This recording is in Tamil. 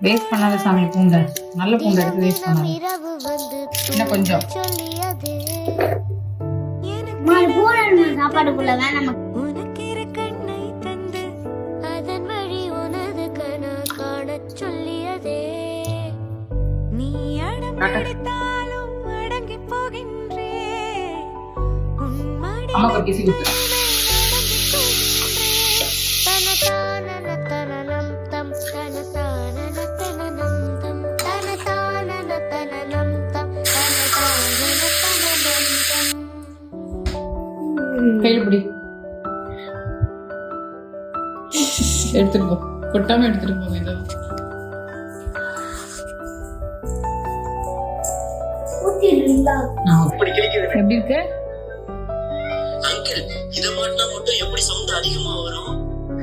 வேஸ்ட் பண்ணாத சாமி பூண்டை. நல்ல பூண்டை எடுத்து வேஸ்ட் பண்ணாத. இன்னும் கொஞ்சம் சாப்பாடுக்குள்ள வேணாம். அம்மா ஒரு கிசி குத்து. கையில் பிடி. எடுத்துட்டு போ. கொட்டாம எடுத்துட்டு போங்க. இதோ எப்படி இருக்கு? அங்கிள், இத மாட்டினா மட்டும் எப்படி சவுண்ட் அதிகமா வரும்?